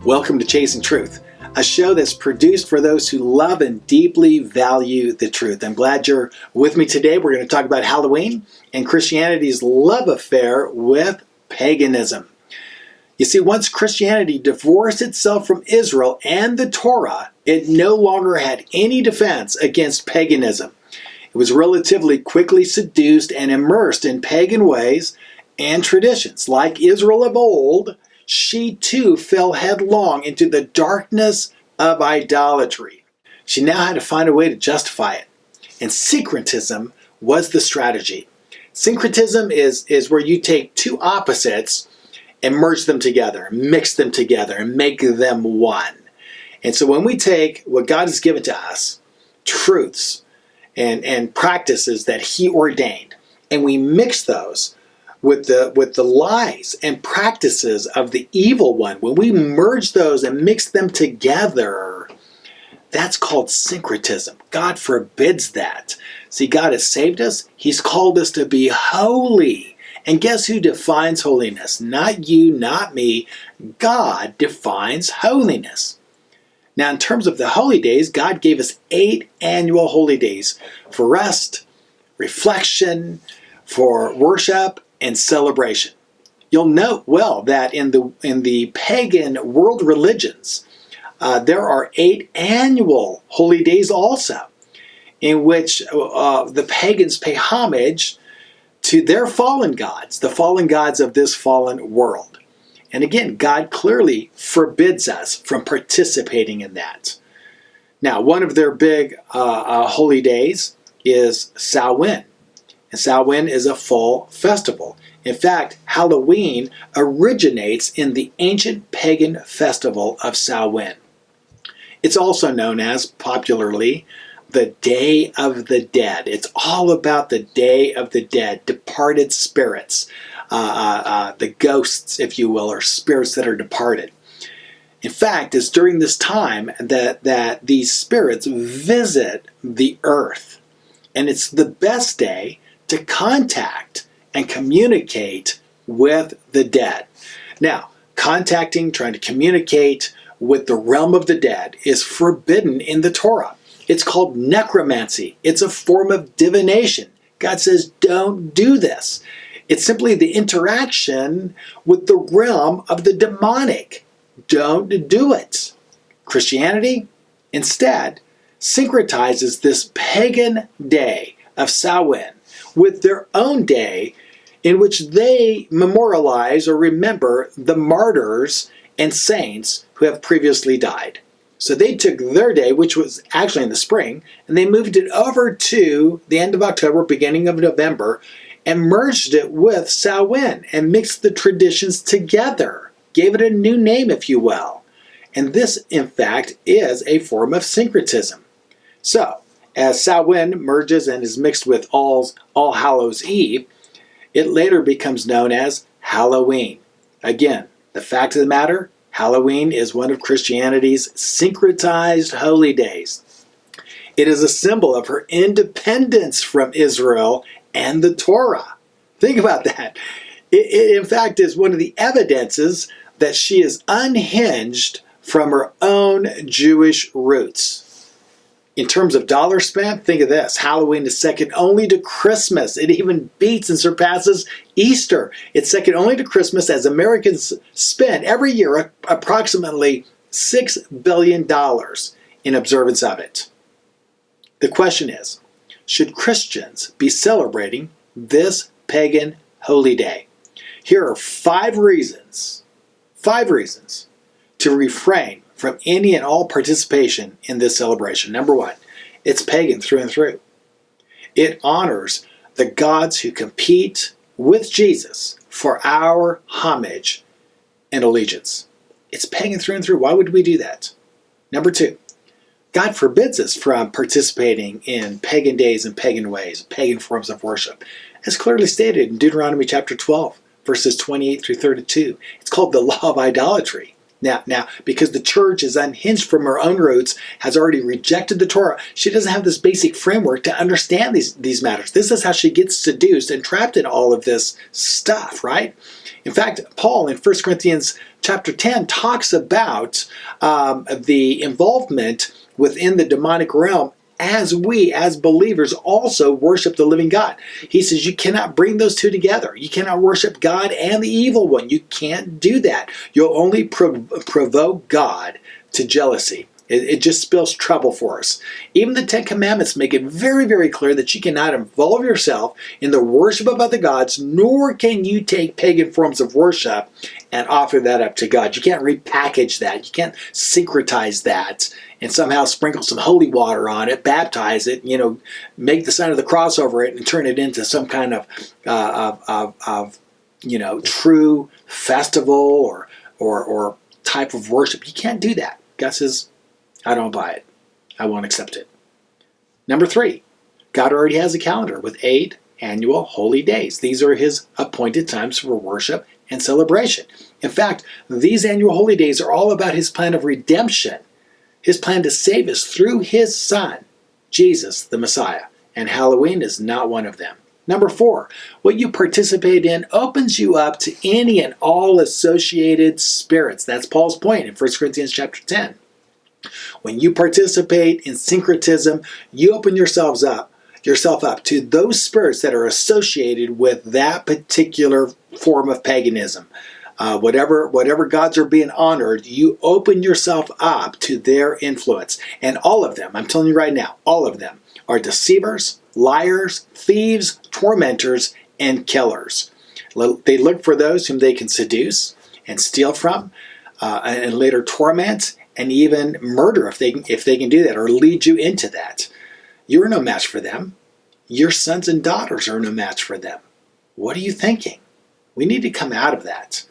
Welcome to Chasing Truth, a show that's produced for those who love and deeply value the truth. I'm glad you're with me today. We're going to talk about Halloween and Christianity's love affair with paganism. You see, once Christianity divorced itself from Israel and the Torah, it no longer had any defense against paganism. It was relatively quickly seduced and immersed in pagan ways and traditions. Like Israel of old, she too fell headlong into the darkness of idolatry. She now had to find a way to justify it. And syncretism was the strategy. Syncretism is where you take two opposites and merge them together, mix them together, and make them one. And so when we take what God has given to us, truths and practices that He ordained, and we mix those with the lies and practices of the evil one, when we merge those and mix them together, that's called syncretism. God forbids that. See, God has saved us. He's called us to be holy. And guess who defines holiness? Not you, not me. God defines holiness. Now, in terms of the holy days, God gave us 8 annual holy days for rest, reflection, for worship, and celebration. You'll note well that in the pagan world religions, there are 8 annual holy days also, in which the pagans pay homage to their fallen gods, the fallen gods of this fallen world. And again, God clearly forbids us from participating in that. Now, one of their big holy days is Samhain. And Samhain is a fall festival. In fact, Halloween originates in the ancient pagan festival of Samhain. It's also known as, popularly, the Day of the Dead. It's all about the Day of the Dead, departed spirits, the ghosts, if you will, or spirits that are departed. In fact, it's during this time that these spirits visit the earth. And it's the best day to contact and communicate with the dead. Now, trying to communicate with the realm of the dead is forbidden in the Torah. It's called necromancy. It's a form of divination. God says, don't do this. It's simply the interaction with the realm of the demonic. Don't do it. Christianity, instead, syncretizes this pagan day of Samhain with their own day in which they memorialize or remember the martyrs and saints who have previously died. So they took their day, which was actually in the spring, and they moved it over to the end of October, beginning of November, and merged it with Samhain and mixed the traditions together, gave it a new name, if you will. And this, in fact, is a form of syncretism. So, as Samhain merges and is mixed with All Hallows Eve, it later becomes known as Halloween. Again, the fact of the matter, Halloween is one of Christianity's syncretized holy days. It is a symbol of her independence from Israel and the Torah. Think about that. It in fact, is one of the evidences that she is unhinged from her own Jewish roots. In terms of dollars spent, think of this. Halloween is second only to Christmas. It even beats and surpasses Easter. It's second only to Christmas, as Americans spend every year approximately $6 billion in observance of it. The question is, should Christians be celebrating this pagan holy day? Here are 5 reasons to refrain from any and all participation in this celebration. Number 1, it's pagan through and through. It honors the gods who compete with Jesus for our homage and allegiance. It's pagan through and through. Why would we do that? Number 2, God forbids us from participating in pagan days and pagan ways, pagan forms of worship, as clearly stated in Deuteronomy chapter 12, verses 28 through 32. It's called the law of idolatry. Now, because the church is unhinged from her own roots, has already rejected the Torah, she doesn't have this basic framework to understand these matters. This is how she gets seduced and trapped in all of this stuff, right? In fact, Paul in 1 Corinthians chapter 10 talks about the involvement within the demonic realm as we, as believers, also worship the living God. He says you cannot bring those two together. You cannot worship God and the evil one. You can't do that. You'll only provoke God to jealousy. It just spells trouble for us. Even the Ten Commandments make it very, very clear that you cannot involve yourself in the worship of other gods, nor can you take pagan forms of worship and offer that up to God. You can't repackage that. You can't syncretize that and somehow sprinkle some holy water on it, baptize it, make the sign of the cross over it and turn it into some kind of true festival or type of worship. You can't do that. God says, I don't buy it. I won't accept it. Number 3, God already has a calendar with 8 annual holy days. These are his appointed times for worship and celebration. In fact, these annual holy days are all about his plan of redemption, his plan to save us through his Son, Jesus, the Messiah. And Halloween is not one of them. Number 4, what you participate in opens you up to any and all associated spirits. That's Paul's point in 1 Corinthians chapter 10. When you participate in syncretism, you open yourself up to those spirits that are associated with that particular form of paganism. Whatever gods are being honored, you open yourself up to their influence. And all of them, I'm telling you right now, all of them are deceivers, liars, thieves, tormentors, and killers. They look for those whom they can seduce and steal from, and later torment and even murder if they can do that, or lead you into that. You're no match for them. Your sons and daughters are no match for them. What are you thinking? We need to come out of that.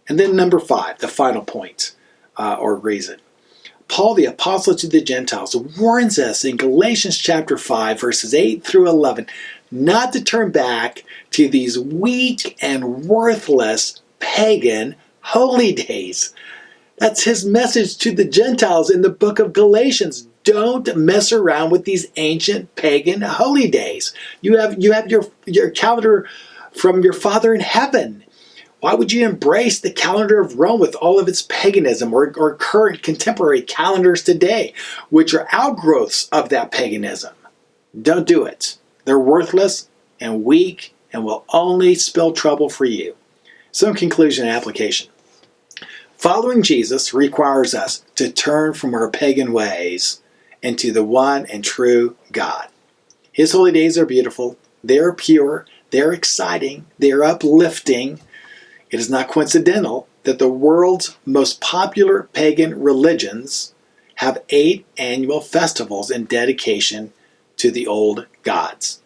And then number 5, the final point or reason. Paul, the apostle to the Gentiles, warns us in Galatians chapter 5, verses 8 through 11, not to turn back to these weak and worthless pagan holy days. That's his message to the Gentiles in the book of Galatians. Don't mess around with these ancient pagan holy days. You have your calendar from your Father in heaven. Why would you embrace the calendar of Rome with all of its paganism or current contemporary calendars today, which are outgrowths of that paganism? Don't do it. They're worthless and weak and will only spell trouble for you. So in conclusion and application, following Jesus requires us to turn from our pagan ways and to the one and true God. His holy days are beautiful. They're pure. They're exciting. They're uplifting. It is not coincidental that the world's most popular pagan religions have 8 annual festivals in dedication to the old gods.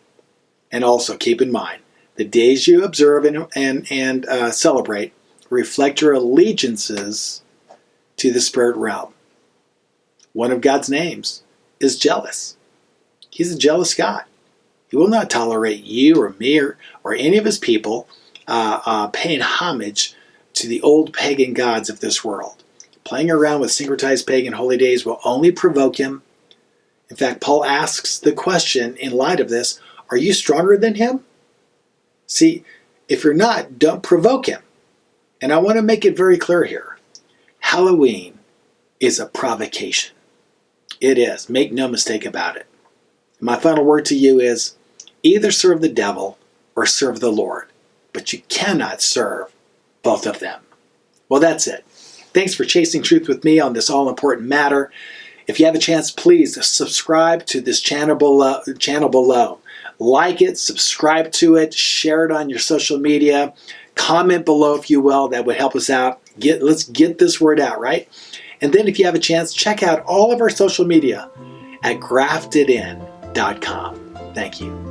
And also keep in mind, the days you observe and celebrate reflect your allegiances to the spirit realm. One of God's names is jealous. He's a jealous God. He will not tolerate you or me or any of his people paying homage to the old pagan gods of this world. Playing around with syncretized pagan holy days will only provoke him. In fact, Paul asks the question in light of this, are you stronger than him? See, if you're not, don't provoke him. And I want to make it very clear here. Halloween is a provocation. It is. Make no mistake about it. My final word to you is either serve the devil or serve the Lord. But you cannot serve both of them. Well, that's it. Thanks for chasing truth with me on this all-important matter. If you have a chance, please subscribe to this channel below. Like it, subscribe to it, share it on your social media. Comment below if you will. That would help us out. Let's get this word out, right? And then if you have a chance, check out all of our social media at graftedin.com. Thank you.